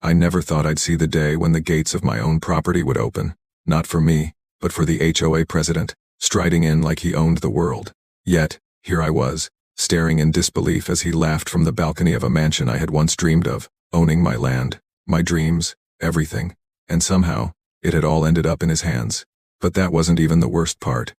I never thought I'd see the day when the gates of my own property would open. Not for me, but for the HOA president, striding in like he owned the world. Yet, here I was, staring in disbelief as he laughed from the balcony of a mansion I had once dreamed of, owning my land, my dreams, everything. And somehow, it had all ended up in his hands. But that wasn't even the worst part.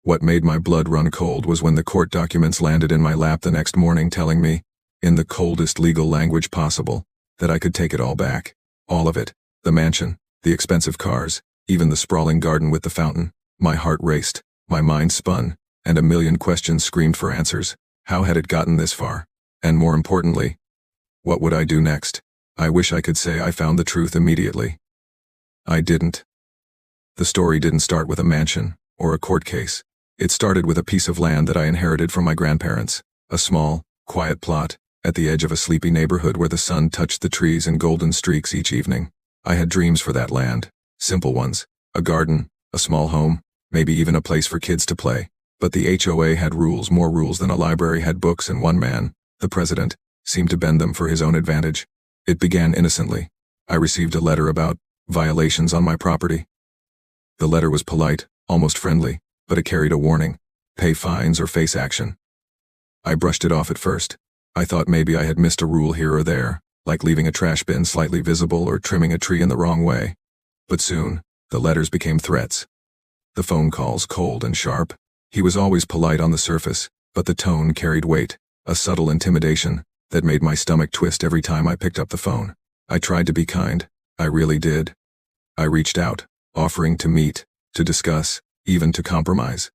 What made my blood run cold was when the court documents landed in my lap the next morning telling me, in the coldest legal language possible, that I could take it all back. All of it. The mansion, the expensive cars, even the sprawling garden with the fountain. My heart raced, my mind spun, and a million questions screamed for answers. How had it gotten this far? And more importantly, what would I do next? I wish I could say I found the truth immediately. I didn't. The story didn't start with a mansion or a court case. It started with a piece of land that I inherited from my grandparents, a small, quiet plot at the edge of a sleepy neighborhood where the sun touched the trees in golden streaks each evening. I had dreams for that land, simple ones, a garden, a small home, maybe even a place for kids to play. But the HOA had rules, more rules than a library had books, and one man, the president, seemed to bend them for his own advantage. It began innocently. I received a letter about violations on my property. The letter was polite, almost friendly, but it carried a warning: pay fines or face action. I brushed it off at first. I thought maybe I had missed a rule here or there, like leaving a trash bin slightly visible or trimming a tree in the wrong way. But soon, the letters became threats. The phone calls cold and sharp. He was always polite on the surface, but the tone carried weight, a subtle intimidation that made my stomach twist every time I picked up the phone. I tried to be kind. I really did. I reached out, offering to meet, to discuss, even to compromise.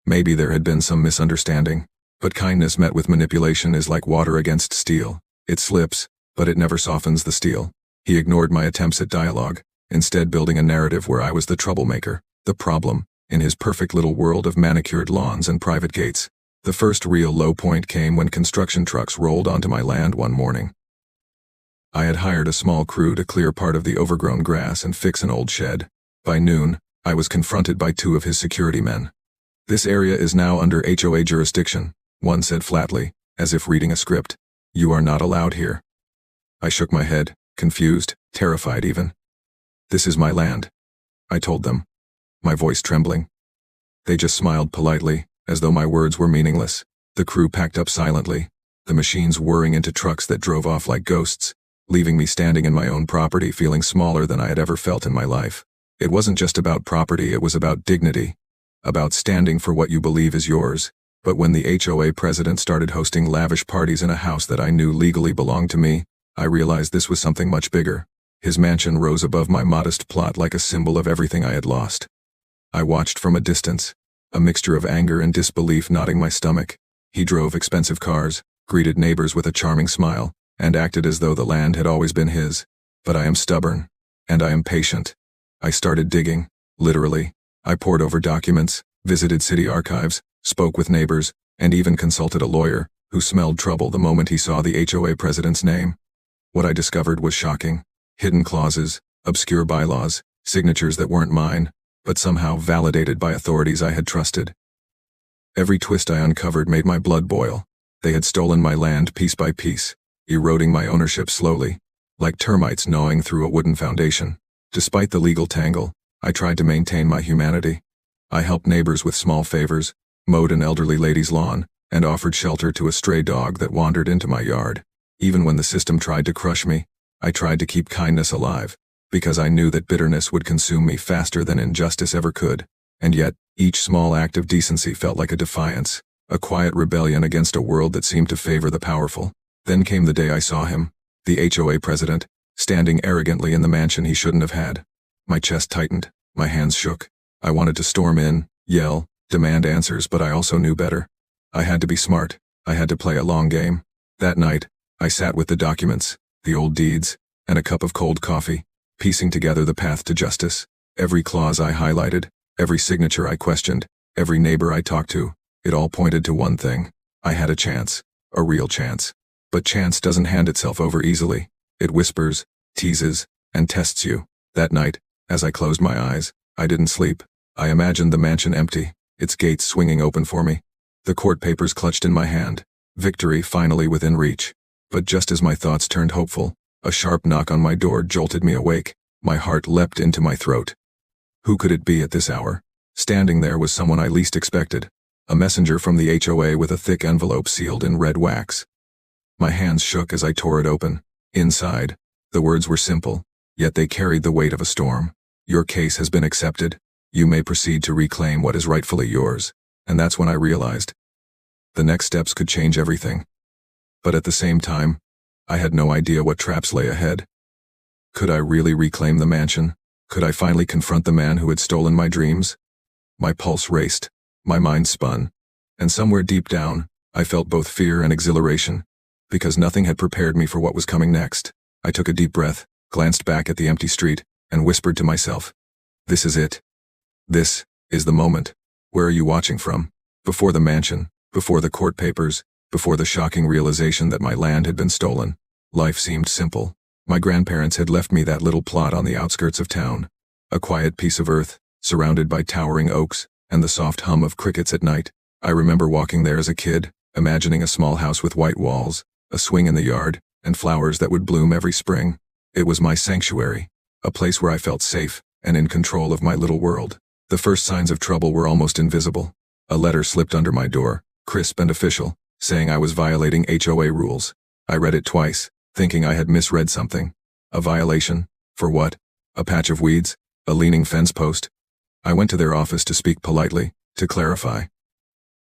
Maybe there had been some misunderstanding, but kindness met with manipulation is like water against steel. It slips, but it never softens the steel. He ignored my attempts at dialogue, instead building a narrative where I was the troublemaker, the problem, in his perfect little world of manicured lawns and private gates. The first real low point came when construction trucks rolled onto my land one morning. I had hired a small crew to clear part of the overgrown grass and fix an old shed. By noon, I was confronted by two of his security men. "This area is now under HOA jurisdiction," one said flatly, as if reading a script. "You are not allowed here." I shook my head, confused, terrified even. "This is my land," I told them, my voice trembling. They just smiled politely, as though my words were meaningless. The crew packed up silently, the machines whirring into trucks that drove off like ghosts, leaving me standing in my own property feeling smaller than I had ever felt in my life. It wasn't just about property, it was about dignity, about standing for what you believe is yours. But when the HOA president started hosting lavish parties in a house that I knew legally belonged to me, I realized this was something much bigger. His mansion rose above my modest plot like a symbol of everything I had lost. I watched from a distance, a mixture of anger and disbelief knotting my stomach. He drove expensive cars, greeted neighbors with a charming smile, and acted as though the land had always been his. But I am stubborn, and I am patient. I started digging, literally. I pored over documents, visited city archives, spoke with neighbors, and even consulted a lawyer, who smelled trouble the moment he saw the HOA president's name. What I discovered was shocking. Hidden clauses, obscure bylaws, signatures that weren't mine, but somehow validated by authorities I had trusted. Every twist I uncovered made my blood boil. They had stolen my land piece by piece, eroding my ownership slowly, like termites gnawing through a wooden foundation. Despite the legal tangle, I tried to maintain my humanity. I helped neighbors with small favors, mowed an elderly lady's lawn, and offered shelter to a stray dog that wandered into my yard. Even when the system tried to crush me, I tried to keep kindness alive, because I knew that bitterness would consume me faster than injustice ever could. And yet, each small act of decency felt like a defiance, a quiet rebellion against a world that seemed to favor the powerful. Then came the day I saw him, the HOA president, standing arrogantly in the mansion he shouldn't have had. My chest tightened, my hands shook. I wanted to storm in, yell, demand answers, but I also knew better. I had to be smart. I had to play a long game. That night, I sat with the documents, the old deeds, and a cup of cold coffee, piecing together the path to justice. Every clause I highlighted, every signature I questioned, every neighbor I talked to, it all pointed to one thing. I had a chance, a real chance. But chance doesn't hand itself over easily. It whispers, teases, and tests you. That night, as I closed my eyes, I didn't sleep. I imagined the mansion empty, its gates swinging open for me, the court papers clutched in my hand, victory finally within reach. But just as my thoughts turned hopeful, A sharp knock on my door jolted me awake. My heart leapt into my throat. Who could it be at this hour? Standing there was someone I least expected. A messenger from the HOA with a thick envelope sealed in red wax. My hands shook as I tore it open. Inside, the words were simple, yet they carried the weight of a storm. Your case has been accepted. You may proceed to reclaim what is rightfully yours. And that's when I realized the next steps could change everything. But at the same time, I had no idea what traps lay ahead. Could I really reclaim the mansion? Could I finally confront the man who had stolen my dreams? My pulse raced, my mind spun, and somewhere deep down, I felt both fear and exhilaration, because nothing had prepared me for what was coming next. I took a deep breath, glanced back at the empty street, and whispered to myself, "This is it. This is the moment." Where are you watching from? Before the mansion, before the court papers, before the shocking realization that my land had been stolen, life seemed simple. My grandparents had left me that little plot on the outskirts of town, a quiet piece of earth, surrounded by towering oaks, and the soft hum of crickets at night. I remember walking there as a kid, imagining a small house with white walls, a swing in the yard, and flowers that would bloom every spring. It was my sanctuary, a place where I felt safe and in control of my little world. The first signs of trouble were almost invisible. A letter slipped under my door, crisp and official, saying I was violating HOA rules. I read it twice, thinking I had misread something. A violation? For what? A patch of weeds? A leaning fence post? I went to their office to speak politely, to clarify.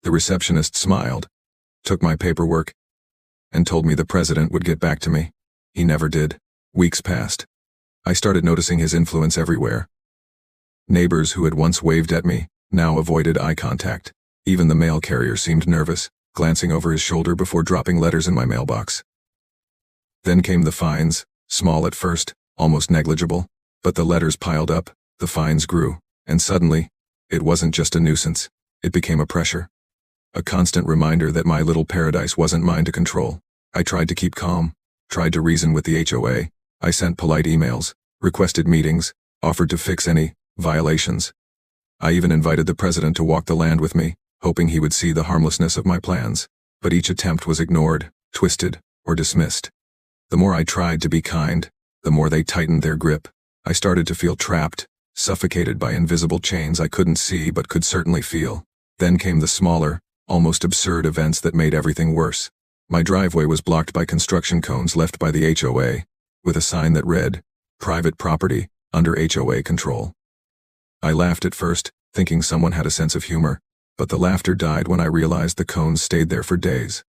The receptionist smiled, took my paperwork, and told me the president would get back to me. He never did. Weeks passed. I started noticing his influence everywhere. Neighbors who had once waved at me now avoided eye contact. Even the mail carrier seemed nervous, glancing over his shoulder before dropping letters in my mailbox. Then came the fines, small at first, almost negligible, but the letters piled up, the fines grew, and suddenly, it wasn't just a nuisance, it became a pressure. A constant reminder that my little paradise wasn't mine to control. I tried to keep calm, tried to reason with the HOA. I sent polite emails, requested meetings, offered to fix any violations. I even invited the president to walk the land with me, hoping he would see the harmlessness of my plans. But each attempt was ignored, twisted, or dismissed. The more I tried to be kind, the more they tightened their grip. I started to feel trapped, suffocated by invisible chains I couldn't see but could certainly feel. Then came the smaller, almost absurd events that made everything worse. My driveway was blocked by construction cones left by the HOA, with a sign that read, "Private property, under HOA control." I laughed at first, thinking someone had a sense of humor, but the laughter died when I realized the cones stayed there for days.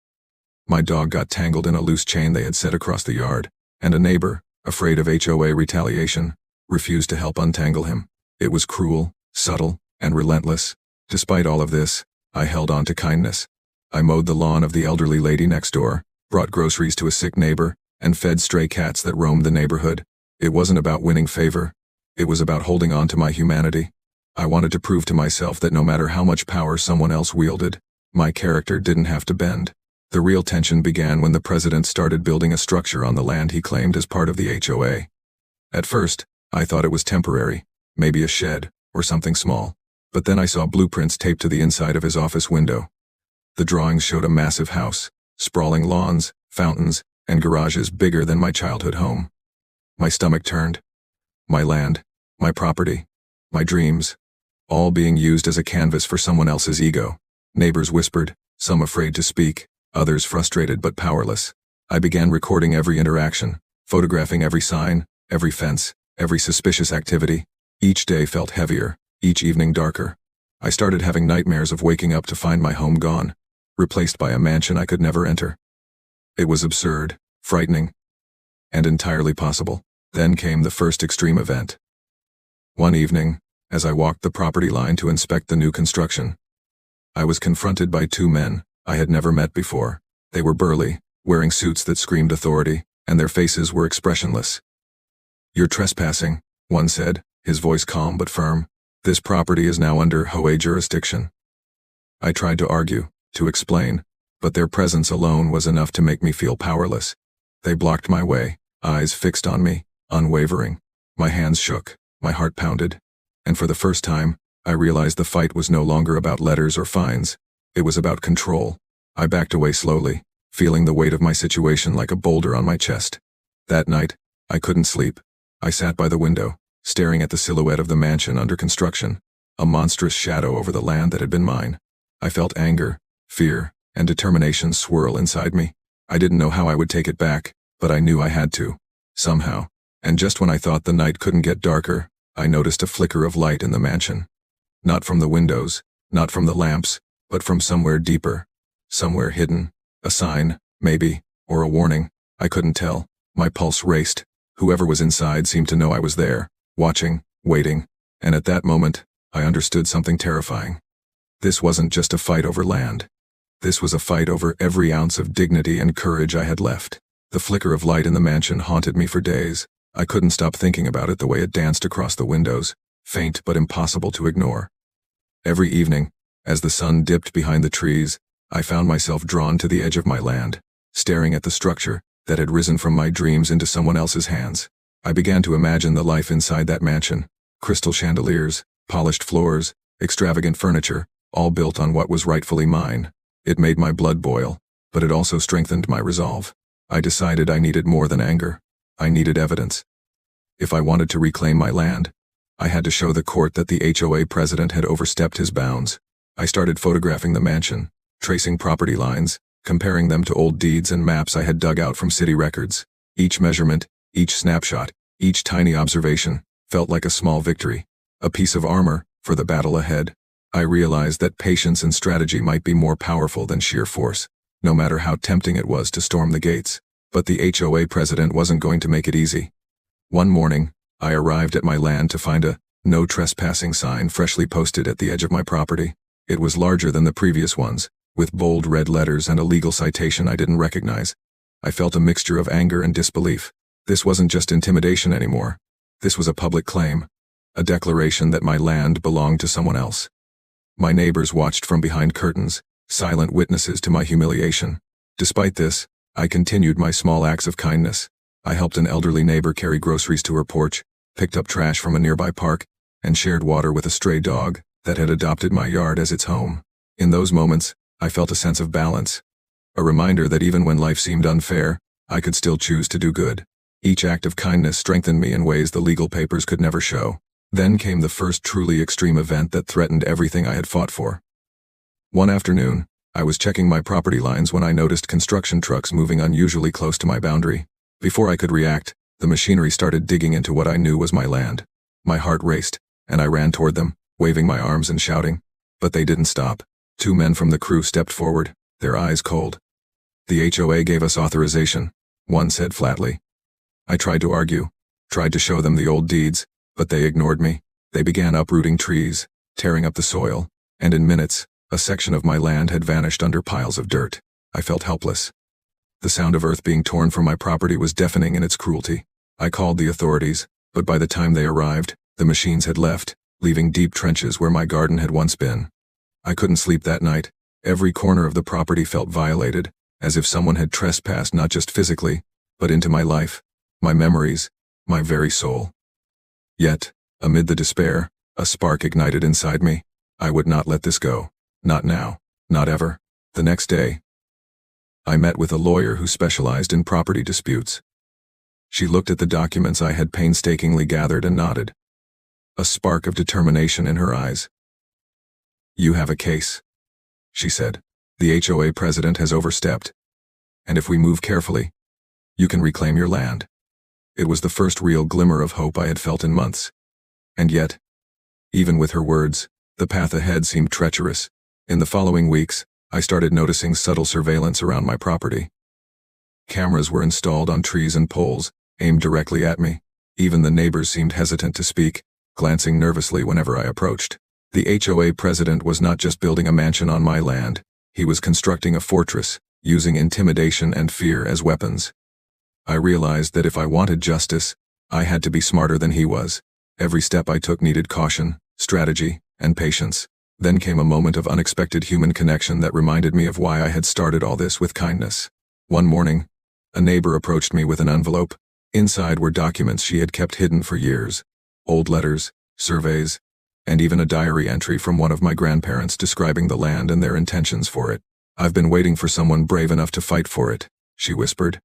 My dog got tangled in a loose chain they had set across the yard, and a neighbor, afraid of HOA retaliation, refused to help untangle him. It was cruel, subtle, and relentless. Despite all of this, I held on to kindness. I mowed the lawn of the elderly lady next door, brought groceries to a sick neighbor, and fed stray cats that roamed the neighborhood. It wasn't about winning favor. It was about holding on to my humanity. I wanted to prove to myself that no matter how much power someone else wielded, my character didn't have to bend. The real tension began when the president started building a structure on the land he claimed as part of the HOA. At first, I thought it was temporary, maybe a shed, or something small. But then I saw blueprints taped to the inside of his office window. The drawings showed a massive house, sprawling lawns, fountains, and garages bigger than my childhood home. My stomach turned. My land, my property, my dreams, all being used as a canvas for someone else's ego. Neighbors whispered, some afraid to speak, others frustrated but powerless. I began recording every interaction, photographing every sign, every fence, every suspicious activity. Each day felt heavier, each evening darker. I started having nightmares of waking up to find my home gone, replaced by a mansion I could never enter. It was absurd, frightening, and entirely possible. Then came the first extreme event. One evening, as I walked the property line to inspect the new construction, I was confronted by two men I had never met before. They were burly, wearing suits that screamed authority, and their faces were expressionless. "You're trespassing," one said, his voice calm but firm. "This property is now under HOA jurisdiction." I tried to argue, to explain, but their presence alone was enough to make me feel powerless. They blocked my way, eyes fixed on me, unwavering. My hands shook, my heart pounded, and for the first time, I realized the fight was no longer about letters or fines. It was about control. I backed away slowly, feeling the weight of my situation like a boulder on my chest. That night, I couldn't sleep. I sat by the window, staring at the silhouette of the mansion under construction, a monstrous shadow over the land that had been mine. I felt anger, fear, and determination swirl inside me. I didn't know how I would take it back, but I knew I had to. Somehow. And just when I thought the night couldn't get darker, I noticed a flicker of light in the mansion. Not from the windows, not from the lamps, but from somewhere deeper. Somewhere hidden. A sign, maybe, or a warning. I couldn't tell. My pulse raced. Whoever was inside seemed to know I was there, watching, waiting, and at that moment, I understood something terrifying. This wasn't just a fight over land. This was a fight over every ounce of dignity and courage I had left. The flicker of light in the mansion haunted me for days. I couldn't stop thinking about it the way it danced across the windows, faint but impossible to ignore. Every evening, as the sun dipped behind the trees, I found myself drawn to the edge of my land, staring at the structure that had risen from my dreams into someone else's hands. I began to imagine the life inside that mansion. Crystal chandeliers, polished floors, extravagant furniture, all built on what was rightfully mine. It made my blood boil, but it also strengthened my resolve. I decided I needed more than anger. I needed evidence. If I wanted to reclaim my land, I had to show the court that the HOA president had overstepped his bounds. I started photographing the mansion, tracing property lines, comparing them to old deeds and maps I had dug out from city records. Each measurement, each snapshot, each tiny observation felt like a small victory, a piece of armor for the battle ahead. I realized that patience and strategy might be more powerful than sheer force, no matter how tempting it was to storm the gates. But the HOA president wasn't going to make it easy. One morning, I arrived at my land to find a "No Trespassing" sign freshly posted at the edge of my property. It was larger than the previous ones, with bold red letters and a legal citation I didn't recognize. I felt a mixture of anger and disbelief. This wasn't just intimidation anymore. This was a public claim, a declaration that my land belonged to someone else. My neighbors watched from behind curtains, silent witnesses to my humiliation. Despite this, I continued my small acts of kindness. I helped an elderly neighbor carry groceries to her porch, picked up trash from a nearby park, and shared water with a stray dog that had adopted my yard as its home. In those moments, I felt a sense of balance, a reminder that even when life seemed unfair, I could still choose to do good. Each act of kindness strengthened me in ways the legal papers could never show. Then came the first truly extreme event that threatened everything I had fought for. One afternoon, I was checking my property lines when I noticed construction trucks moving unusually close to my boundary. Before I could react, the machinery started digging into what I knew was my land. My heart raced, and I ran toward them, waving my arms and shouting. But they didn't stop. 2 men from the crew stepped forward, their eyes cold. "The HOA gave us authorization," one said flatly. I tried to argue, tried to show them the old deeds, but they ignored me. They began uprooting trees, tearing up the soil, and in minutes, a section of my land had vanished under piles of dirt. I felt helpless. The sound of earth being torn from my property was deafening in its cruelty. I called the authorities, but by the time they arrived, the machines had left, leaving deep trenches where my garden had once been. I couldn't sleep that night. Every corner of the property felt violated, as if someone had trespassed not just physically, but into my life, my memories, my very soul. Yet, amid the despair, a spark ignited inside me. I would not let this go. Not now. Not ever. The next day, I met with a lawyer who specialized in property disputes. She looked at the documents I had painstakingly gathered and nodded, a spark of determination in her eyes. "You have a case," she said. "The HOA president has overstepped, and if we move carefully, you can reclaim your land." It was the first real glimmer of hope I had felt in months. And yet, even with her words, the path ahead seemed treacherous. In the following weeks, I started noticing subtle surveillance around my property. Cameras were installed on trees and poles, aimed directly at me. Even the neighbors seemed hesitant to speak, glancing nervously whenever I approached. The HOA president was not just building a mansion on my land, he was constructing a fortress, using intimidation and fear as weapons. I realized that if I wanted justice, I had to be smarter than he was. Every step I took needed caution, strategy, and patience. Then came a moment of unexpected human connection that reminded me of why I had started all this with kindness. One morning, a neighbor approached me with an envelope. Inside were documents she had kept hidden for years. Old letters, surveys, and even a diary entry from one of my grandparents describing the land and their intentions for it. "I've been waiting for someone brave enough to fight for it," she whispered.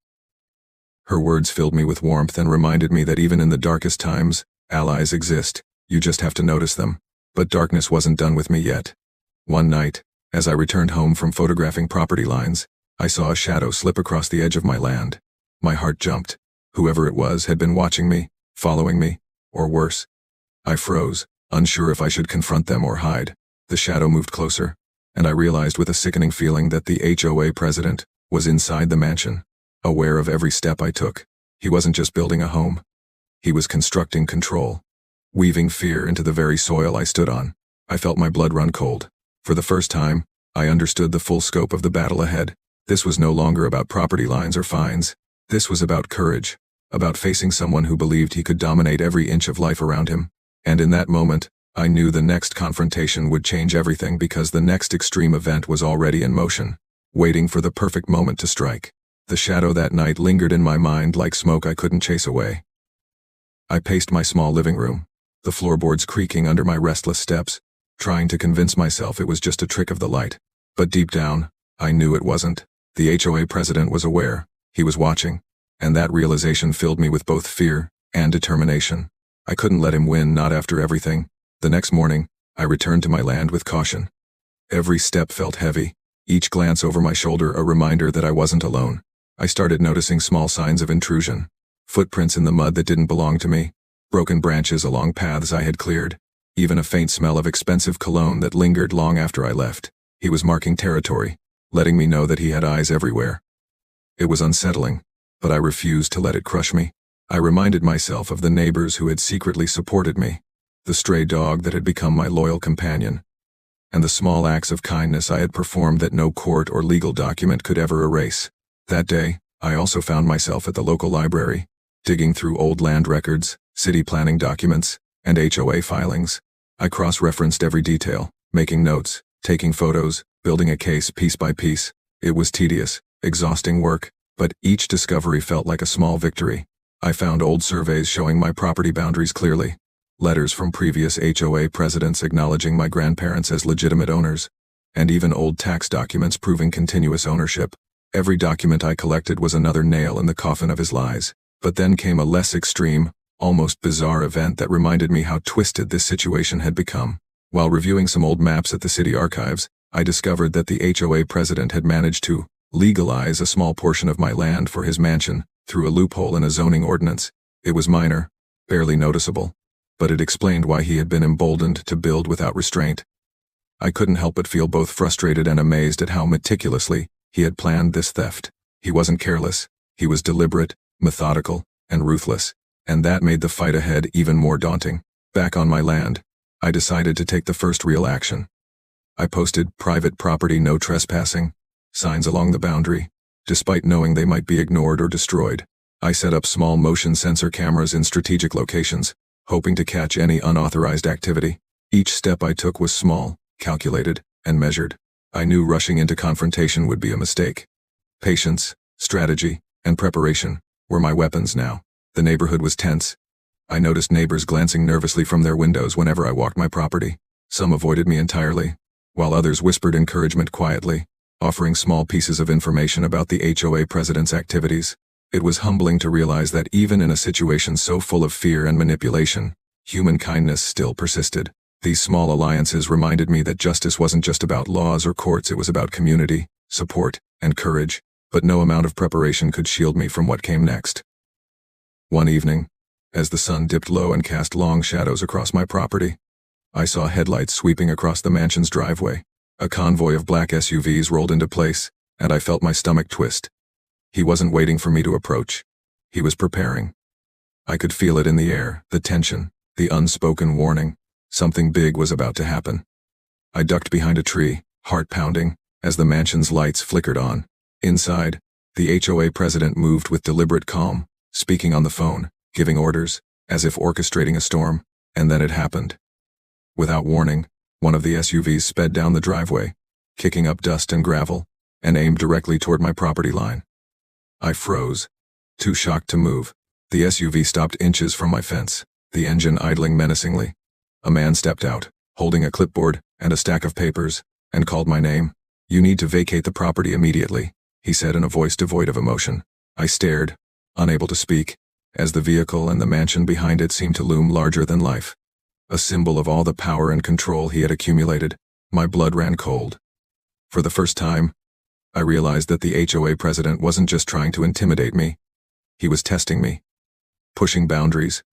Her words filled me with warmth and reminded me that even in the darkest times, allies exist. You just have to notice them. But darkness wasn't done with me yet. One night, as I returned home from photographing property lines, I saw a shadow slip across the edge of my land. My heart jumped. Whoever it was had been watching me, following me, or worse. I froze, unsure if I should confront them or hide. The shadow moved closer, and I realized with a sickening feeling that the HOA president was inside the mansion, aware of every step I took. He wasn't just building a home. He was constructing control, weaving fear into the very soil I stood on. I felt my blood run cold. For the first time, I understood the full scope of the battle ahead. This was no longer about property lines or fines. This was about courage, about facing someone who believed he could dominate every inch of life around him. And in that moment, I knew the next confrontation would change everything because the next extreme event was already in motion, waiting for the perfect moment to strike. The shadow that night lingered in my mind like smoke I couldn't chase away. I paced my small living room, the floorboards creaking under my restless steps, trying to convince myself it was just a trick of the light. But deep down, I knew it wasn't. The HOA president was aware. He was watching. And that realization filled me with both fear and determination. I couldn't let him win, not after everything. The next morning, I returned to my land with caution. Every step felt heavy, each glance over my shoulder a reminder that I wasn't alone. I started noticing small signs of intrusion. Footprints in the mud that didn't belong to me, broken branches along paths I had cleared, even a faint smell of expensive cologne that lingered long after I left. He was marking territory, letting me know that he had eyes everywhere. It was unsettling, but I refused to let it crush me. I reminded myself of the neighbors who had secretly supported me, the stray dog that had become my loyal companion, and the small acts of kindness I had performed that no court or legal document could ever erase. That day, I also found myself at the local library, digging through old land records, city planning documents, and HOA filings. I cross-referenced every detail, making notes, taking photos, building a case piece by piece. It was tedious, exhausting work, but each discovery felt like a small victory. I found old surveys showing my property boundaries clearly, letters from previous HOA presidents acknowledging my grandparents as legitimate owners, and even old tax documents proving continuous ownership. Every document I collected was another nail in the coffin of his lies. But then came a less extreme, almost bizarre event that reminded me how twisted this situation had become. While reviewing some old maps at the city archives, I discovered that the HOA president had managed to legalize a small portion of my land for his mansion through a loophole in a zoning ordinance. It was minor, barely noticeable, but it explained why he had been emboldened to build without restraint. I couldn't help but feel both frustrated and amazed at how meticulously he had planned this theft. He wasn't careless, he was deliberate, methodical, and ruthless, and that made the fight ahead even more daunting. Back on my land, I decided to take the first real action. I posted "private property, no trespassing" signs along the boundary, despite knowing they might be ignored or destroyed. I set up small motion sensor cameras in strategic locations, hoping to catch any unauthorized activity. Each step I took was small, calculated, and measured. I knew rushing into confrontation would be a mistake. Patience, strategy, and preparation were my weapons now. The neighborhood was tense. I noticed neighbors glancing nervously from their windows whenever I walked my property. Some avoided me entirely, while others whispered encouragement quietly, offering small pieces of information about the HOA president's activities. It was humbling to realize that even in a situation so full of fear and manipulation, human kindness still persisted. These small alliances reminded me that justice wasn't just about laws or courts, it was about community, support, and courage. But no amount of preparation could shield me from what came next. One evening, as the sun dipped low and cast long shadows across my property, I saw headlights sweeping across the mansion's driveway. A convoy of black SUVs rolled into place, and I felt my stomach twist. He wasn't waiting for me to approach. He was preparing. I could feel it in the air, the tension, the unspoken warning. Something big was about to happen. I ducked behind a tree, heart pounding, as the mansion's lights flickered on. Inside, the HOA president moved with deliberate calm, speaking on the phone, giving orders, as if orchestrating a storm, and then it happened. Without warning, one of the SUVs sped down the driveway, kicking up dust and gravel, and aimed directly toward my property line. I froze, too shocked to move. The SUV stopped inches from my fence, the engine idling menacingly. A man stepped out, holding a clipboard and a stack of papers, and called my name. "You need to vacate the property immediately," he said in a voice devoid of emotion. I stared, unable to speak, as the vehicle and the mansion behind it seemed to loom larger than life. A symbol of all the power and control he had accumulated. My blood ran cold. For the first time, I realized that the HOA president wasn't just trying to intimidate me. He was testing me, pushing boundaries,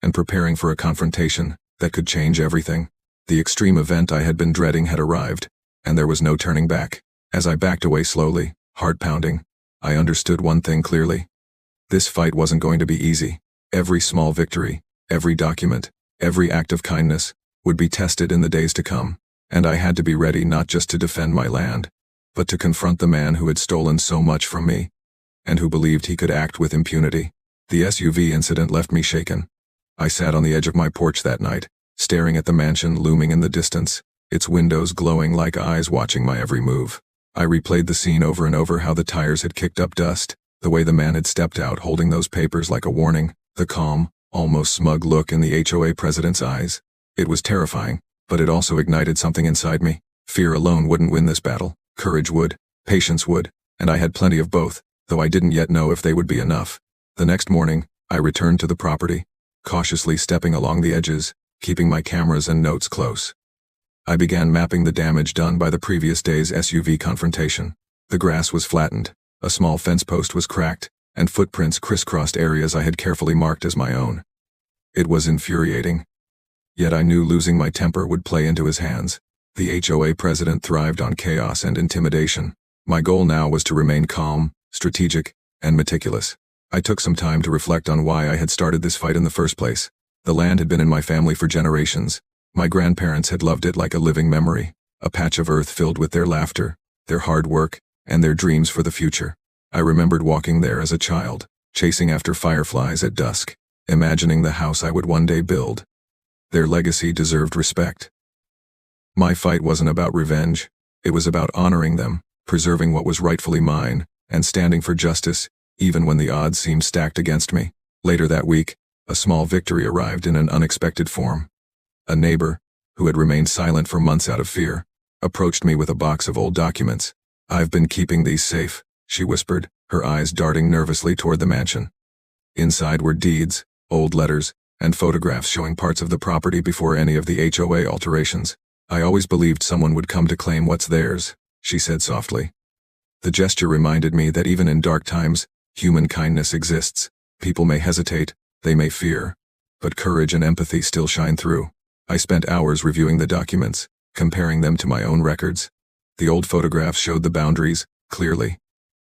and preparing for a confrontation that could change everything. The extreme event I had been dreading had arrived, and there was no turning back. As I backed away slowly, heart pounding, I understood one thing clearly. This fight wasn't going to be easy. Every small victory, every document, every act of kindness would be tested in the days to come, and I had to be ready not just to defend my land, but to confront the man who had stolen so much from me, and who believed he could act with impunity. The SUV incident left me shaken. I sat on the edge of my porch that night, staring at the mansion looming in the distance, its windows glowing like eyes watching my every move. I replayed the scene over and over, how the tires had kicked up dust, the way the man had stepped out holding those papers like a warning, the calm, almost smug look in the HOA president's eyes. It was terrifying, but it also ignited something inside me. Fear alone wouldn't win this battle. Courage would, patience would, and I had plenty of both, though I didn't yet know if they would be enough. The next morning, I returned to the property, cautiously stepping along the edges, keeping my cameras and notes close. I began mapping the damage done by the previous day's SUV confrontation. The grass was flattened, a small fence post was cracked, and footprints crisscrossed areas I had carefully marked as my own. It was infuriating. Yet I knew losing my temper would play into his hands. The HOA president thrived on chaos and intimidation. My goal now was to remain calm, strategic, and meticulous. I took some time to reflect on why I had started this fight in the first place. The land had been in my family for generations. My grandparents had loved it like a living memory, a patch of earth filled with their laughter, their hard work, and their dreams for the future. I remembered walking there as a child, chasing after fireflies at dusk, imagining the house I would one day build. Their legacy deserved respect. My fight wasn't about revenge. It was about honoring them, preserving what was rightfully mine, and standing for justice, even when the odds seemed stacked against me. Later that week, a small victory arrived in an unexpected form. A neighbor, who had remained silent for months out of fear, approached me with a box of old documents. "I've been keeping these safe," she whispered, her eyes darting nervously toward the mansion. Inside were deeds, old letters, and photographs showing parts of the property before any of the HOA alterations. "I always believed someone would come to claim what's theirs," she said softly. The gesture reminded me that even in dark times, human kindness exists. People may hesitate, they may fear, but courage and empathy still shine through. I spent hours reviewing the documents, comparing them to my own records. The old photographs showed the boundaries, clearly.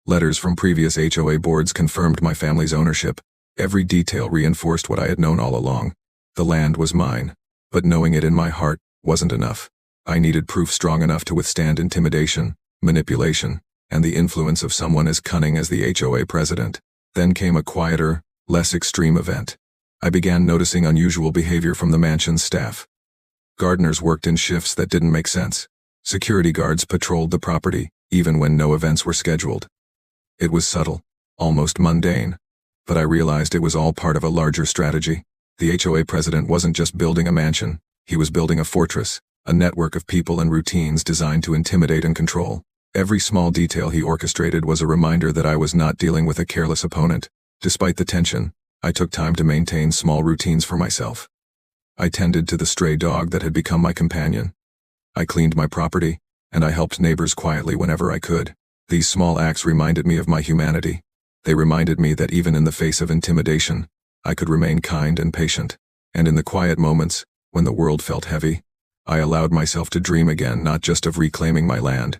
Letters from previous HOA boards confirmed my family's ownership. Every detail reinforced what I had known all along. The land was mine, but knowing it in my heart wasn't enough. I needed proof strong enough to withstand intimidation, manipulation, and the influence of someone as cunning as the HOA president. Then came a quieter, less extreme event. I began noticing unusual behavior from the mansion's staff. Gardeners worked in shifts that didn't make sense. Security guards patrolled the property, even when no events were scheduled. It was subtle, almost mundane, but I realized it was all part of a larger strategy. The HOA president wasn't just building a mansion, he was building a fortress, a network of people and routines designed to intimidate and control. Every small detail he orchestrated was a reminder that I was not dealing with a careless opponent. Despite the tension, I took time to maintain small routines for myself. I tended to the stray dog that had become my companion. I cleaned my property, and I helped neighbors quietly whenever I could. These small acts reminded me of my humanity. They reminded me that even in the face of intimidation, I could remain kind and patient. And in the quiet moments, when the world felt heavy, I allowed myself to dream again, not just of reclaiming my land,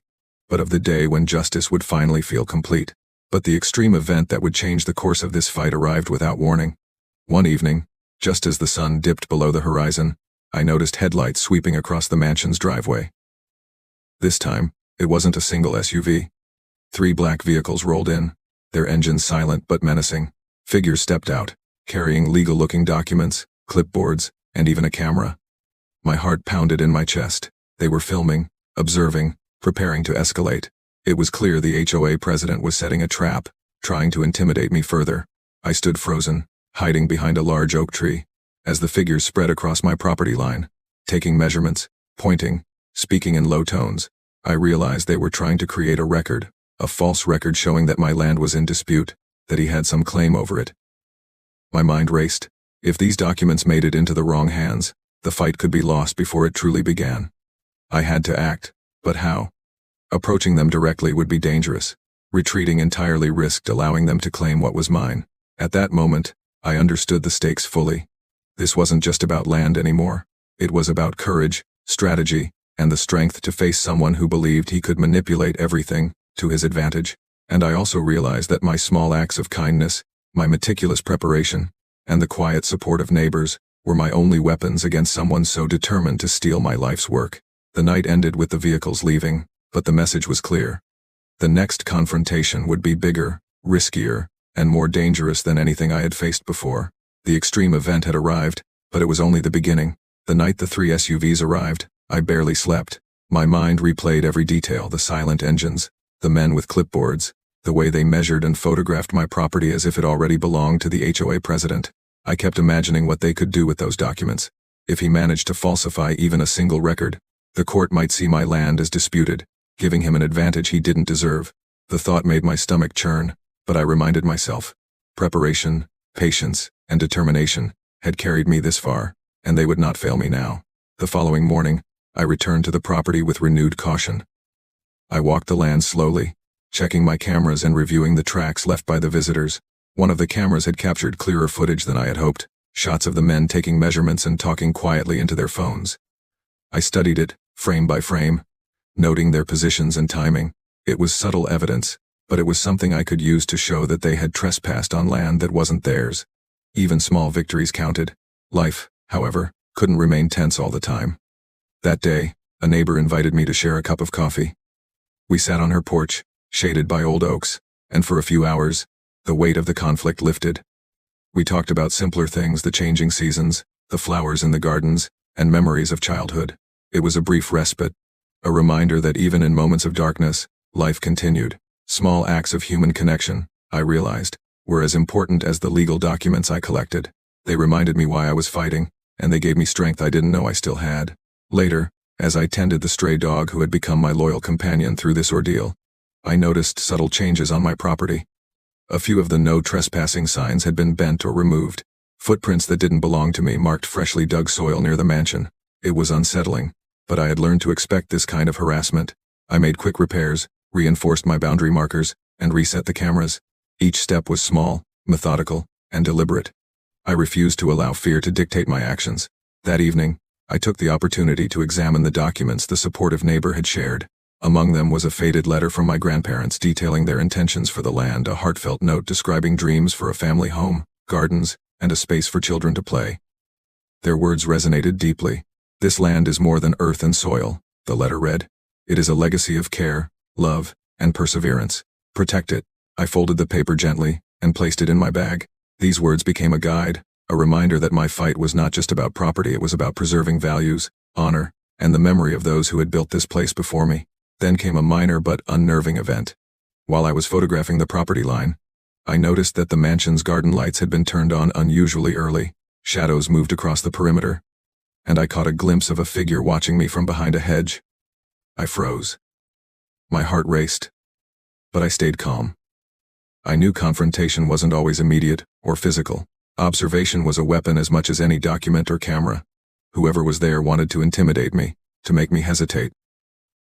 but of the day when justice would finally feel complete. But the extreme event that would change the course of this fight arrived without warning. One evening, just as the sun dipped below the horizon, I noticed headlights sweeping across the mansion's driveway. This time, it wasn't a single SUV. 3 black vehicles rolled in, their engines silent but menacing. Figures stepped out, carrying legal-looking documents, clipboards, and even a camera. My heart pounded in my chest. They were filming, observing, preparing to escalate. It was clear the HOA president was setting a trap, trying to intimidate me further. I stood frozen, hiding behind a large oak tree, as the figures spread across my property line, taking measurements, pointing, speaking in low tones. I realized they were trying to create a record, a false record showing that my land was in dispute. that he had some claim over it. My mind raced. If these documents made it into the wrong hands, the fight could be lost before it truly began. I had to act, but how? Approaching them directly would be dangerous. Retreating entirely risked allowing them to claim what was mine. At that moment, I understood the stakes fully. This wasn't just about land anymore. It was about courage, strategy, and the strength to face someone who believed he could manipulate everything to his advantage. And I also realized that my small acts of kindness, my meticulous preparation, and the quiet support of neighbors were my only weapons against someone so determined to steal my life's work. The night ended with the vehicles leaving, but the message was clear. The next confrontation would be bigger, riskier, and more dangerous than anything I had faced before. The extreme event had arrived, but it was only the beginning. The night the 3 SUVs arrived, I barely slept. My mind replayed every detail: the silent engines, the men with clipboards, the way they measured and photographed my property as if it already belonged to the HOA president. I kept imagining what they could do with those documents. If he managed to falsify even a single record, the court might see my land as disputed, giving him an advantage he didn't deserve. The thought made my stomach churn, but I reminded myself. Preparation, patience, and determination had carried me this far, and they would not fail me now. The following morning, I returned to the property with renewed caution. I walked the land slowly, checking my cameras and reviewing the tracks left by the visitors. One of the cameras had captured clearer footage than I had hoped, shots of the men taking measurements and talking quietly into their phones. I studied it, frame by frame, noting their positions and timing. It was subtle evidence, but it was something I could use to show that they had trespassed on land that wasn't theirs. Even small victories counted. Life, however, couldn't remain tense all the time. That day, a neighbor invited me to share a cup of coffee. We sat on her porch, shaded by old oaks, and for a few hours, the weight of the conflict lifted. We talked about simpler things: the changing seasons, the flowers in the gardens, and memories of childhood. It was a brief respite, a reminder that even in moments of darkness, life continued. Small acts of human connection, I realized, were as important as the legal documents I collected. They reminded me why I was fighting, and they gave me strength I didn't know I still had. Later, as I tended the stray dog who had become my loyal companion through this ordeal, I noticed subtle changes on my property. A few of the no trespassing signs had been bent or removed. Footprints that didn't belong to me marked freshly dug soil near the mansion. It was unsettling, but I had learned to expect this kind of harassment. I made quick repairs, reinforced my boundary markers, and reset the cameras. Each step was small, methodical, and deliberate. I refused to allow fear to dictate my actions. That evening, I took the opportunity to examine the documents the supportive neighbor had shared. Among them was a faded letter from my grandparents detailing their intentions for the land, a heartfelt note describing dreams for a family home, gardens, and a space for children to play. Their words resonated deeply. "This land is more than earth and soil," the letter read. "It is a legacy of care, love, and perseverance. Protect it." I folded the paper gently and placed it in my bag. These words became a guide, a reminder that my fight was not just about property, it was about preserving values, honor, and the memory of those who had built this place before me. Then came a minor but unnerving event. While I was photographing the property line, I noticed that the mansion's garden lights had been turned on unusually early. Shadows moved across the perimeter, and I caught a glimpse of a figure watching me from behind a hedge. I froze. My heart raced, but I stayed calm. I knew confrontation wasn't always immediate or physical. Observation was a weapon as much as any document or camera. Whoever was there wanted to intimidate me, to make me hesitate.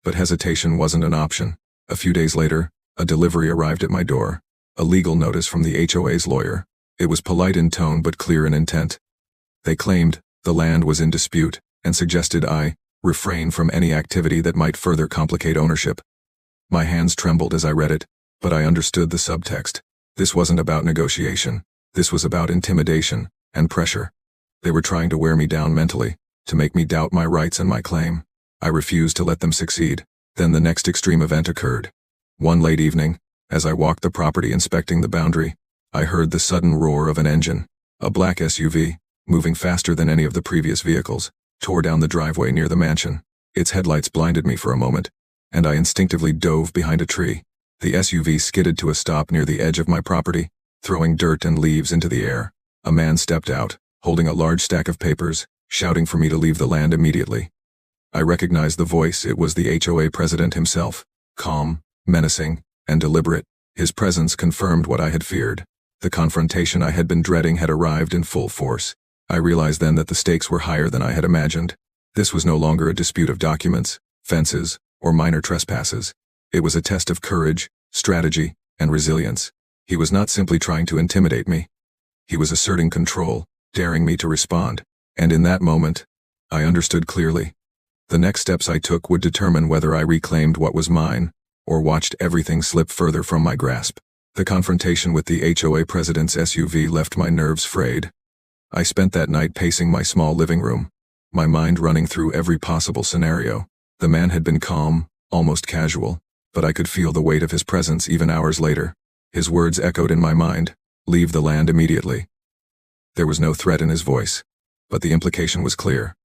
But hesitation wasn't an option. A few days later, a delivery arrived at my door. A legal notice from the HOA's lawyer. It was polite in tone but clear in intent. They claimed the land was in dispute and suggested I refrain from any activity that might further complicate ownership. My hands trembled as I read it, but I understood the subtext. This wasn't about negotiation. This was about intimidation and pressure. They were trying to wear me down mentally, to make me doubt my rights and my claim. I refused to let them succeed. Then the next extreme event occurred. One late evening, as I walked the property inspecting the boundary, I heard the sudden roar of an engine. A black SUV, moving faster than any of the previous vehicles, tore down the driveway near the mansion. Its headlights blinded me for a moment, and I instinctively dove behind a tree. The SUV skidded to a stop near the edge of my property, throwing dirt and leaves into the air. A man stepped out, holding a large stack of papers, shouting for me to leave the land immediately. I recognized the voice. It was the HOA president himself, calm, menacing, and deliberate. His presence confirmed what I had feared. The confrontation I had been dreading had arrived in full force. I realized then that the stakes were higher than I had imagined. This was no longer a dispute of documents, fences, or minor trespasses. It was a test of courage, strategy, and resilience. He was not simply trying to intimidate me. He was asserting control, daring me to respond. And in that moment, I understood clearly. The next steps I took would determine whether I reclaimed what was mine, or watched everything slip further from my grasp. The confrontation with the HOA president's SUV left my nerves frayed. I spent that night pacing my small living room, my mind running through every possible scenario. The man had been calm, almost casual, but I could feel the weight of his presence even hours later. His words echoed in my mind, "Leave the land immediately." There was no threat in his voice, but the implication was clear.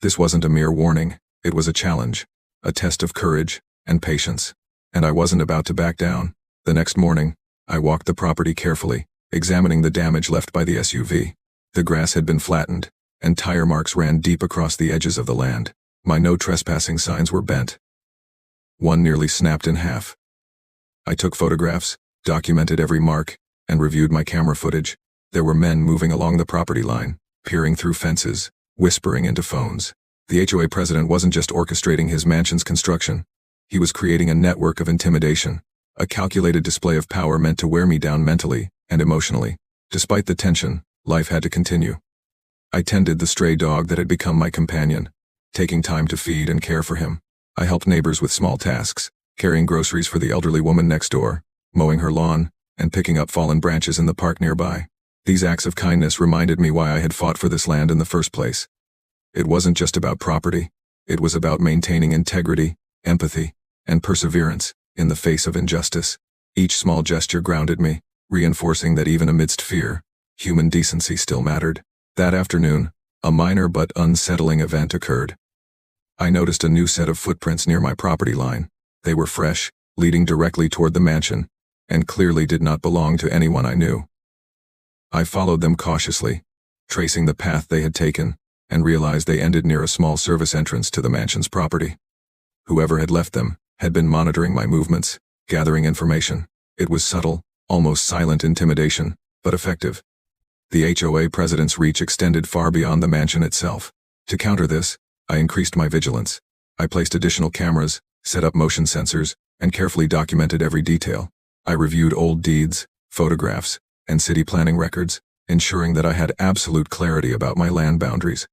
This wasn't a mere warning, it was a challenge, a test of courage and patience, and I wasn't about to back down. The next morning, I walked the property carefully, examining the damage left by the SUV. The grass had been flattened, and tire marks ran deep across the edges of the land. My no trespassing signs were bent. One nearly snapped in half. I took photographs, documented every mark, and reviewed my camera footage. There were men moving along the property line, peering through fences, whispering into phones. The HOA president wasn't just orchestrating his mansion's construction. He was creating a network of intimidation, a calculated display of power meant to wear me down mentally and emotionally. Despite the tension, life had to continue. I tended the stray dog that had become my companion, taking time to feed and care for him. I helped neighbors with small tasks, carrying groceries for the elderly woman next door, mowing her lawn, and picking up fallen branches in the park nearby. These acts of kindness reminded me why I had fought for this land in the first place. It wasn't just about property. It was about maintaining integrity, empathy, and perseverance in the face of injustice. Each small gesture grounded me, reinforcing that even amidst fear, human decency still mattered. That afternoon, a minor but unsettling event occurred. I noticed a new set of footprints near my property line. They were fresh, leading directly toward the mansion, and clearly did not belong to anyone I knew. I followed them cautiously, tracing the path they had taken, and realized they ended near a small service entrance to the mansion's property. Whoever had left them had been monitoring my movements, gathering information. It was subtle, almost silent intimidation, but effective. The HOA president's reach extended far beyond the mansion itself. To counter this, I increased my vigilance. I placed additional cameras, set up motion sensors, and carefully documented every detail. I reviewed old deeds, photographs, and city planning records, ensuring that I had absolute clarity about my land boundaries.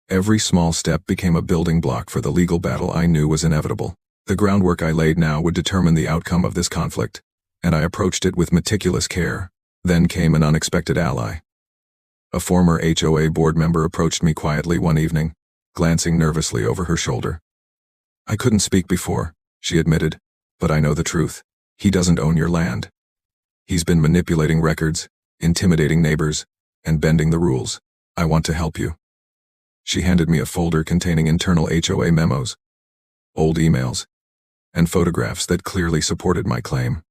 Every small step became a building block for the legal battle I knew was inevitable. The groundwork I laid now would determine the outcome of this conflict, and I approached it with meticulous care. Then came an unexpected ally. A former HOA board member approached me quietly one evening, glancing nervously over her shoulder. "I couldn't speak before," she admitted, "but I know the truth. He doesn't own your land. He's been manipulating records, intimidating neighbors, and bending the rules. I want to help you." She handed me a folder containing internal HOA memos, old emails, and photographs that clearly supported my claim.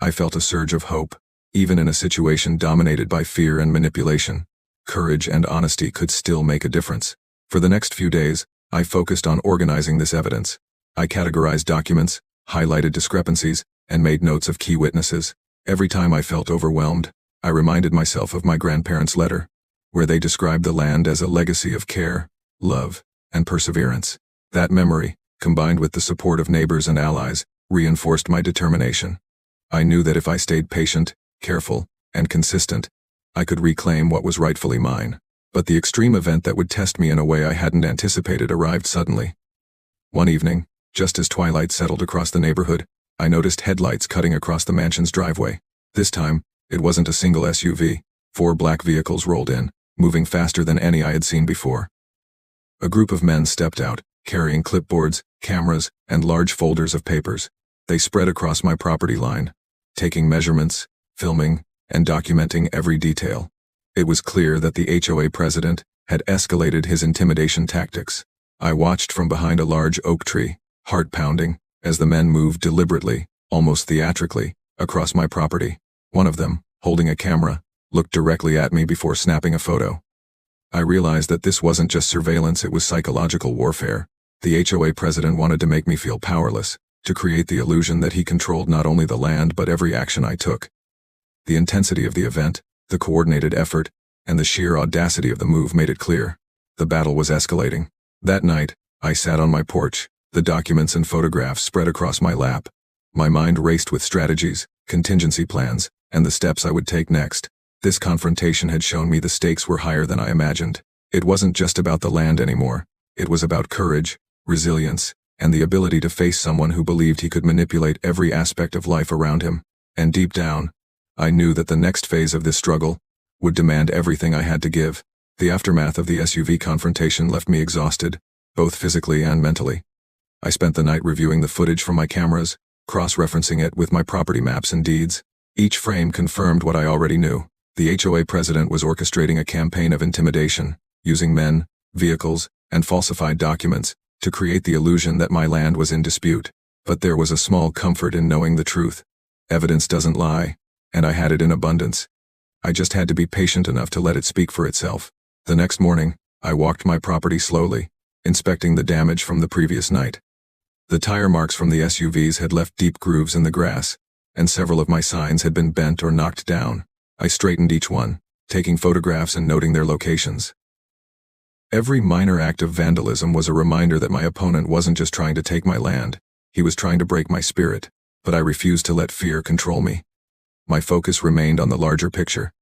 I felt a surge of hope. Even in a situation dominated by fear and manipulation, courage and honesty could still make a difference. For the next few days, I focused on organizing this evidence. I categorized documents, highlighted discrepancies, and made notes of key witnesses. Every time I felt overwhelmed, I reminded myself of my grandparents' letter, where they described the land as a legacy of care, love, and perseverance. That memory, combined with the support of neighbors and allies, reinforced my determination. I knew that if I stayed patient, careful, and consistent, I could reclaim what was rightfully mine. But the extreme event that would test me in a way I hadn't anticipated arrived suddenly. One evening, just as twilight settled across the neighborhood, I noticed headlights cutting across the mansion's driveway. This time, it wasn't a single SUV. 4 black vehicles rolled in, moving faster than any I had seen before. A group of men stepped out, carrying clipboards, cameras, and large folders of papers. They spread across my property line, taking measurements, filming, and documenting every detail. It was clear that the HOA president had escalated his intimidation tactics. I watched from behind a large oak tree, heart pounding, as the men moved deliberately, almost theatrically, across my property. One of them, holding a camera, looked directly at me before snapping a photo. I realized that this wasn't just surveillance, it was psychological warfare. The HOA president wanted to make me feel powerless, to create the illusion that he controlled not only the land but every action I took. The intensity of the event, the coordinated effort, and the sheer audacity of the move made it clear. The battle was escalating. That night, I sat on my porch, the documents and photographs spread across my lap. My mind raced with strategies, contingency plans, and the steps I would take next. This confrontation had shown me the stakes were higher than I imagined. It wasn't just about the land anymore. It was about courage, resilience, and the ability to face someone who believed he could manipulate every aspect of life around him. And deep down, I knew that the next phase of this struggle would demand everything I had to give. The aftermath of the SUV confrontation left me exhausted, both physically and mentally. I spent the night reviewing the footage from my cameras, cross-referencing it with my property maps and deeds. Each frame confirmed what I already knew. The HOA president was orchestrating a campaign of intimidation, using men, vehicles, and falsified documents to create the illusion that my land was in dispute. But there was a small comfort in knowing the truth. Evidence doesn't lie, and I had it in abundance. I just had to be patient enough to let it speak for itself. The next morning, I walked my property slowly, inspecting the damage from the previous night. The tire marks from the SUVs had left deep grooves in the grass, and several of my signs had been bent or knocked down. I straightened each one, taking photographs and noting their locations. Every minor act of vandalism was a reminder that my opponent wasn't just trying to take my land, he was trying to break my spirit, but I refused to let fear control me. My focus remained on the larger picture,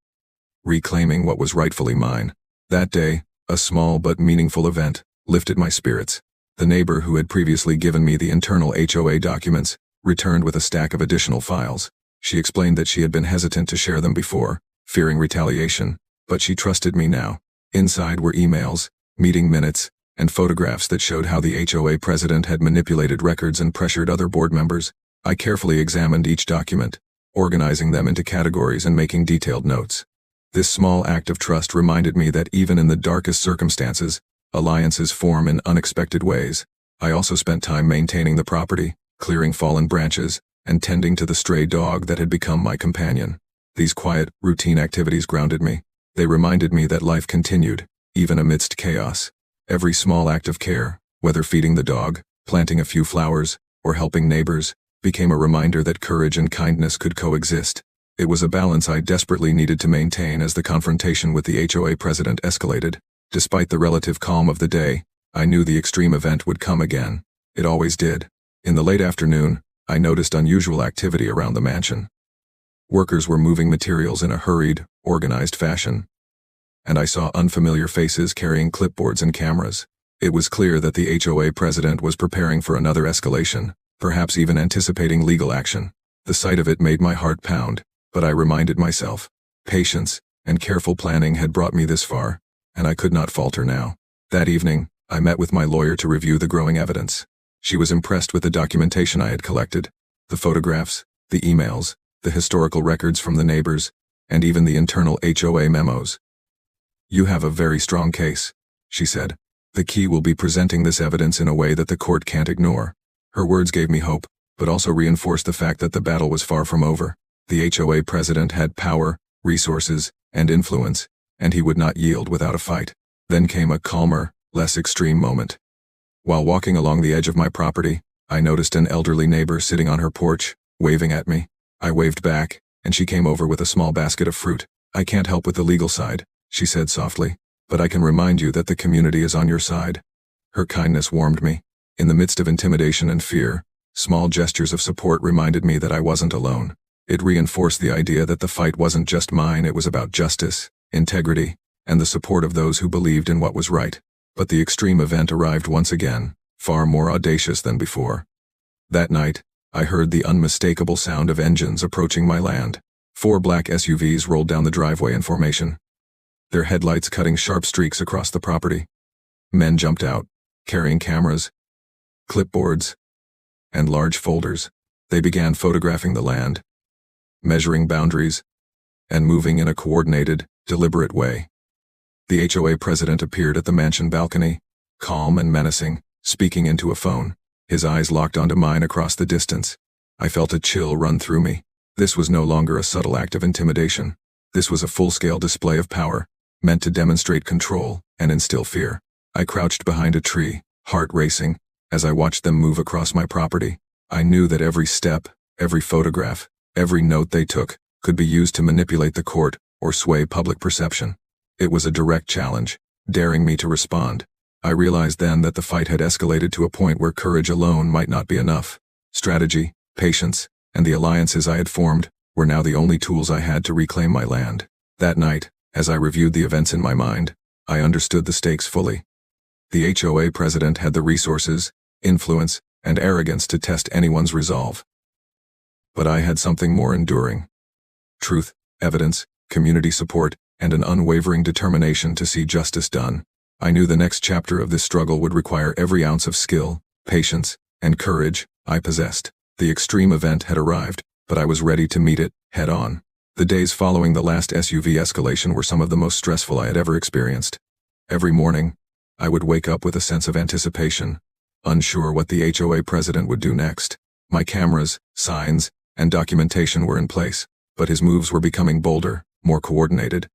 reclaiming what was rightfully mine. That day, a small but meaningful event lifted my spirits. The neighbor who had previously given me the internal HOA documents returned with a stack of additional files. She explained that she had been hesitant to share them before, fearing retaliation, but she trusted me now. Inside were emails, meeting minutes, and photographs that showed how the HOA president had manipulated records and pressured other board members. I carefully examined each document, organizing them into categories and making detailed notes. This small act of trust reminded me that even in the darkest circumstances, alliances form in unexpected ways. I also spent time maintaining the property, clearing fallen branches, and tending to the stray dog that had become my companion. These quiet, routine activities grounded me. They reminded me that life continued, even amidst chaos. Every small act of care, whether feeding the dog, planting a few flowers, or helping neighbors, became a reminder that courage and kindness could coexist. It was a balance I desperately needed to maintain as the confrontation with the HOA president escalated. Despite the relative calm of the day, I knew the extreme event would come again. It always did. In the late afternoon, I noticed unusual activity around the mansion. Workers were moving materials in a hurried, organized fashion, and I saw unfamiliar faces carrying clipboards and cameras. It was clear that the HOA president was preparing for another escalation, perhaps even anticipating legal action. The sight of it made my heart pound, but I reminded myself, patience and careful planning had brought me this far, and I could not falter now. That evening, I met with my lawyer to review the growing evidence. She was impressed with the documentation I had collected, the photographs, the emails, the historical records from the neighbors, and even the internal HOA memos. "You have a very strong case," she said. "The key will be presenting this evidence in a way that the court can't ignore." Her words gave me hope, but also reinforced the fact that the battle was far from over. The HOA president had power, resources, and influence, and he would not yield without a fight. Then came a calmer, less extreme moment. While walking along the edge of my property, I noticed an elderly neighbor sitting on her porch, waving at me. I waved back, and she came over with a small basket of fruit. "I can't help with the legal side," she said softly, "but I can remind you that the community is on your side." Her kindness warmed me. In the midst of intimidation and fear, small gestures of support reminded me that I wasn't alone. It reinforced the idea that the fight wasn't just mine, it was about justice, integrity, and the support of those who believed in what was right. But the extreme event arrived once again, far more audacious than before. That night, I heard the unmistakable sound of engines approaching my land. 4 black SUVs rolled down the driveway in formation, their headlights cutting sharp streaks across the property. Men jumped out, carrying cameras, clipboards, and large folders. They began photographing the land, measuring boundaries, and moving in a coordinated, deliberate way. The HOA president appeared at the mansion balcony, calm and menacing, speaking into a phone. His eyes locked onto mine across the distance. I felt a chill run through me. This was no longer a subtle act of intimidation. This was a full-scale display of power, meant to demonstrate control and instill fear. I crouched behind a tree, heart racing, as I watched them move across my property. I knew that every step, every photograph, every note they took could be used to manipulate the court or sway public perception. It was a direct challenge, daring me to respond. I realized then that the fight had escalated to a point where courage alone might not be enough. Strategy, patience, and the alliances I had formed were now the only tools I had to reclaim my land. That night, as I reviewed the events in my mind, I understood the stakes fully. The HOA president had the resources, influence, and arrogance to test anyone's resolve. But I had something more enduring. Truth, evidence, community support, and an unwavering determination to see justice done. I knew the next chapter of this struggle would require every ounce of skill, patience, and courage I possessed. The extreme event had arrived, but I was ready to meet it, head on. The days following the last SUV escalation were some of the most stressful I had ever experienced. Every morning, I would wake up with a sense of anticipation, unsure what the HOA president would do next. My cameras, signs, and documentation were in place, but his moves were becoming bolder, more coordinated.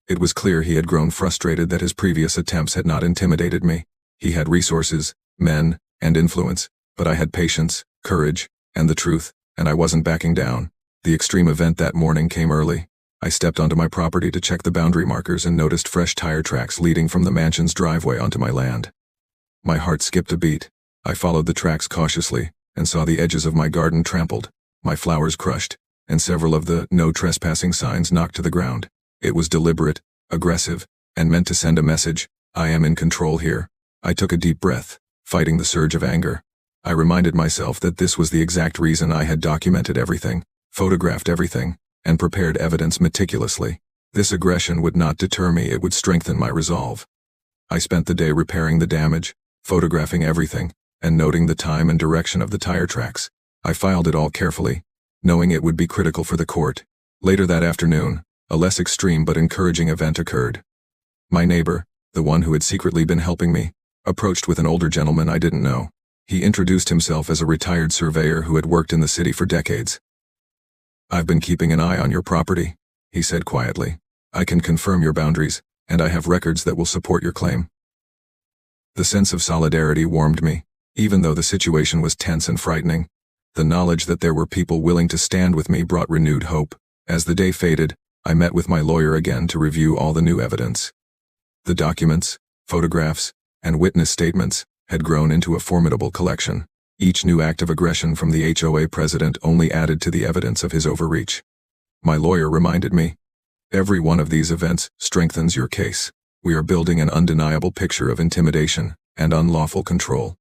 It was clear he had grown frustrated that his previous attempts had not intimidated me. He had resources, men, and influence, but I had patience, courage, and the truth, and I wasn't backing down. The extreme event that morning came early. I stepped onto my property to check the boundary markers and noticed fresh tire tracks leading from the mansion's driveway onto my land. My heart skipped a beat. I followed the tracks cautiously and saw the edges of my garden trampled, my flowers crushed, and several of the "no trespassing" signs knocked to the ground. It was deliberate, aggressive, and meant to send a message: I am in control here. I took a deep breath, fighting the surge of anger. I reminded myself that this was the exact reason I had documented everything, photographed everything, and prepared evidence meticulously. This aggression would not deter me, it would strengthen my resolve. I spent the day repairing the damage, photographing everything, and noting the time and direction of the tire tracks. I filed it all carefully, knowing it would be critical for the court. Later that afternoon, a less extreme but encouraging event occurred. My neighbor, the one who had secretly been helping me, approached with an older gentleman I didn't know. He introduced himself as a retired surveyor who had worked in the city for decades. "I've been keeping an eye on your property," he said quietly. "I can confirm your boundaries, and I have records that will support your claim." The sense of solidarity warmed me, even though the situation was tense and frightening. The knowledge that there were people willing to stand with me brought renewed hope. As the day faded, I met with my lawyer again to review all the new evidence. The documents, photographs, and witness statements had grown into a formidable collection. Each new act of aggression from the HOA president only added to the evidence of his overreach. My lawyer reminded me, "Every one of these events strengthens your case. We are building an undeniable picture of intimidation and unlawful control."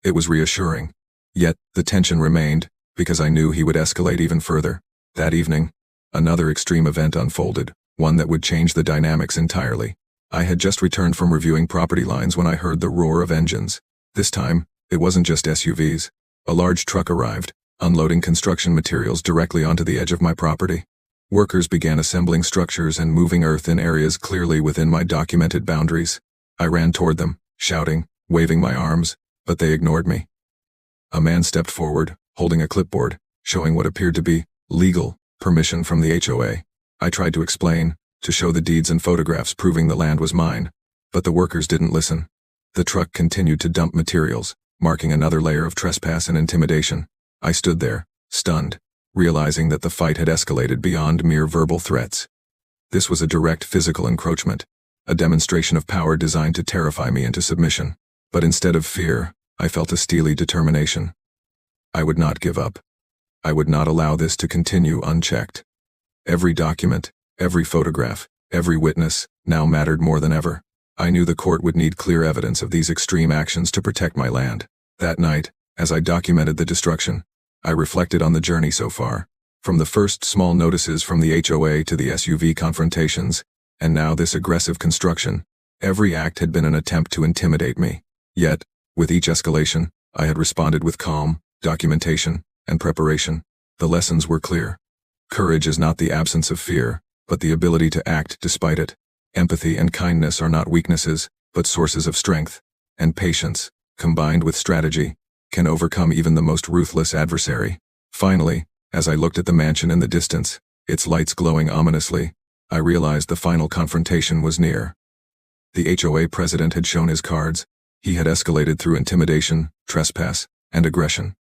It was reassuring. Yet, the tension remained, because I knew he would escalate even further. That evening, another extreme event unfolded, one that would change the dynamics entirely. I had just returned from reviewing property lines when I heard the roar of engines. This time, it wasn't just SUVs. A large truck arrived, unloading construction materials directly onto the edge of my property. Workers began assembling structures and moving earth in areas clearly within my documented boundaries. I ran toward them, shouting, waving my arms, but they ignored me. A man stepped forward, holding a clipboard, showing what appeared to be legal permission from the HOA. I tried to explain, to show the deeds and photographs proving the land was mine, but the workers didn't listen. The truck continued to dump materials, marking another layer of trespass and intimidation. I stood there, stunned, realizing that the fight had escalated beyond mere verbal threats. This was a direct physical encroachment, a demonstration of power designed to terrify me into submission. But instead of fear, I felt a steely determination. I would not give up. I would not allow this to continue unchecked. Every document, every photograph, every witness, now mattered more than ever. I knew the court would need clear evidence of these extreme actions to protect my land. That night, as I documented the destruction, I reflected on the journey so far, from the first small notices from the HOA to the SUV confrontations, and now this aggressive construction. Every act had been an attempt to intimidate me. Yet, with each escalation, I had responded with calm, documentation, and preparation. The lessons were clear. Courage is not the absence of fear, but the ability to act despite it. Empathy and kindness are not weaknesses, but sources of strength. And patience, combined with strategy, can overcome even the most ruthless adversary. Finally, as I looked at the mansion in the distance, its lights glowing ominously, I realized the final confrontation was near. The HOA president had shown his cards. He had escalated through intimidation, trespass, and aggression.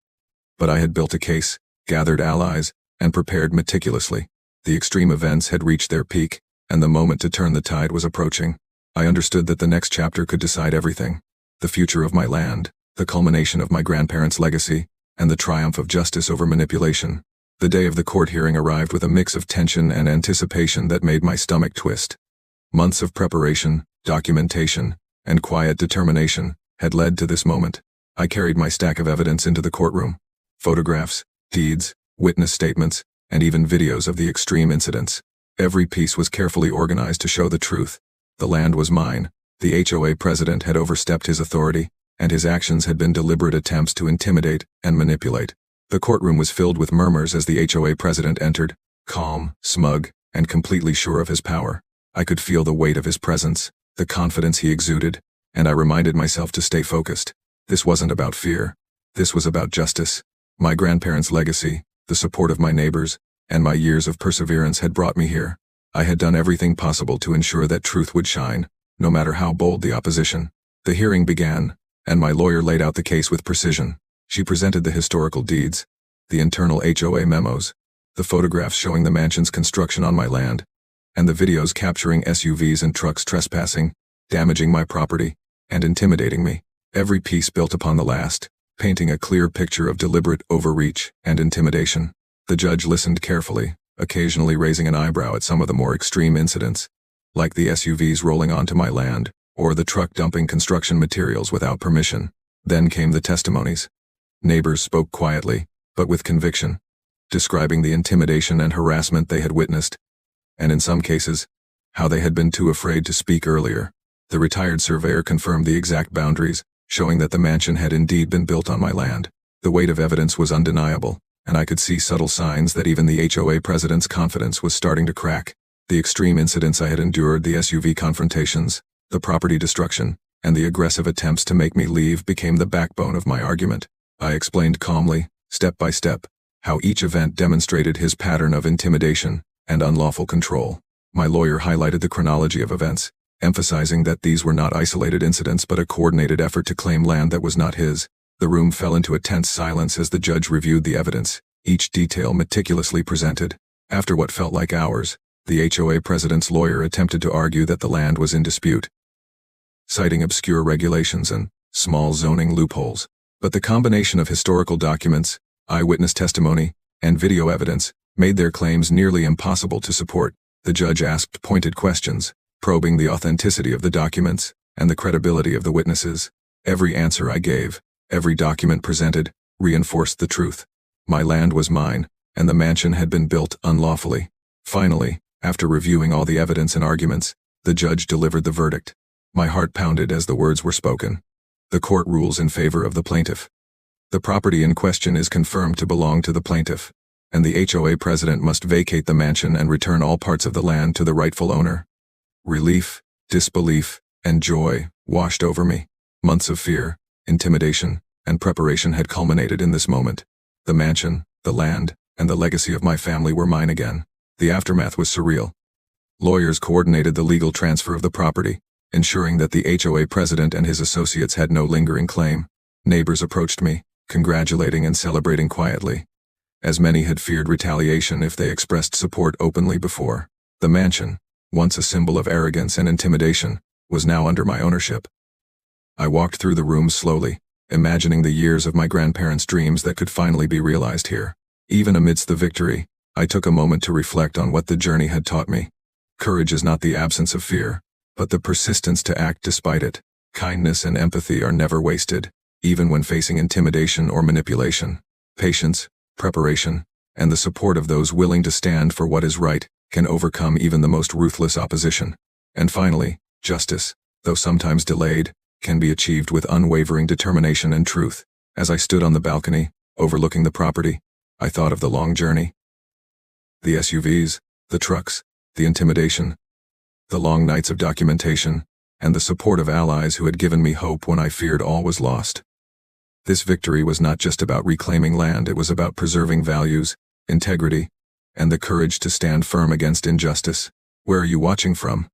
But I had built a case, gathered allies, and prepared meticulously. The extreme events had reached their peak, and the moment to turn the tide was approaching. I understood that the next chapter could decide everything. The future of my land, the culmination of my grandparents' legacy, and the triumph of justice over manipulation. The day of the court hearing arrived with a mix of tension and anticipation that made my stomach twist. Months of preparation, documentation, and quiet determination had led to this moment. I carried my stack of evidence into the courtroom. Photographs, deeds, witness statements, and even videos of the extreme incidents. Every piece was carefully organized to show the truth. The land was mine. The HOA president had overstepped his authority, and his actions had been deliberate attempts to intimidate and manipulate. The courtroom was filled with murmurs as the HOA president entered, calm, smug, and completely sure of his power. I could feel the weight of his presence, the confidence he exuded, and I reminded myself to stay focused. This wasn't about fear. This was about justice. My grandparents' legacy, the support of my neighbors, and my years of perseverance had brought me here. I had done everything possible to ensure that truth would shine, no matter how bold the opposition. The hearing began, and my lawyer laid out the case with precision. She presented the historical deeds, the internal HOA memos, the photographs showing the mansion's construction on my land, and the videos capturing SUVs and trucks trespassing, damaging my property, and intimidating me. Every piece built upon the last, painting a clear picture of deliberate overreach and intimidation. The judge listened carefully, occasionally raising an eyebrow at some of the more extreme incidents, like the SUVs rolling onto my land, or the truck dumping construction materials without permission. Then came the testimonies. Neighbors spoke quietly, but with conviction, describing the intimidation and harassment they had witnessed, and in some cases, how they had been too afraid to speak earlier. The retired surveyor confirmed the exact boundaries, showing that the mansion had indeed been built on my land. The weight of evidence was undeniable, and I could see subtle signs that even the HOA president's confidence was starting to crack. The extreme incidents I had endured, the SUV confrontations, the property destruction, and the aggressive attempts to make me leave became the backbone of my argument. I explained calmly, step by step, how each event demonstrated his pattern of intimidation and unlawful control. My lawyer highlighted the chronology of events, emphasizing that these were not isolated incidents but a coordinated effort to claim land that was not his. The room fell into a tense silence as the judge reviewed the evidence, each detail meticulously presented. After what felt like hours, the HOA president's lawyer attempted to argue that the land was in dispute, citing obscure regulations and small zoning loopholes. But the combination of historical documents, eyewitness testimony, and video evidence made their claims nearly impossible to support. The judge asked pointed questions, probing the authenticity of the documents and the credibility of the witnesses. Every answer I gave, every document presented, reinforced the truth. My land was mine, and the mansion had been built unlawfully. Finally, after reviewing all the evidence and arguments, the judge delivered the verdict. My heart pounded as the words were spoken. The court rules in favor of the plaintiff. The property in question is confirmed to belong to the plaintiff, and the HOA president must vacate the mansion and return all parts of the land to the rightful owner. Relief, disbelief, and joy washed over me. Months of fear, intimidation, and preparation had culminated in this moment. The mansion, the land, and the legacy of my family were mine again. The aftermath was surreal. Lawyers coordinated the legal transfer of the property, ensuring that the HOA president and his associates had no lingering claim. Neighbors approached me, congratulating and celebrating quietly, as many had feared retaliation if they expressed support openly before. The mansion, once a symbol of arrogance and intimidation, was now under my ownership. I walked through the rooms slowly, imagining the years of my grandparents' dreams that could finally be realized here. Even amidst the victory, I took a moment to reflect on what the journey had taught me. Courage is not the absence of fear, but the persistence to act despite it. Kindness and empathy are never wasted, even when facing intimidation or manipulation. Patience, preparation, and the support of those willing to stand for what is right can overcome even the most ruthless opposition. And finally, justice, though sometimes delayed, can be achieved with unwavering determination and truth. As I stood on the balcony, overlooking the property, I thought of the long journey. The SUVs, the trucks, the intimidation, the long nights of documentation, and the support of allies who had given me hope when I feared all was lost. This victory was not just about reclaiming land, it was about preserving values, integrity, and the courage to stand firm against injustice. Where are you watching from?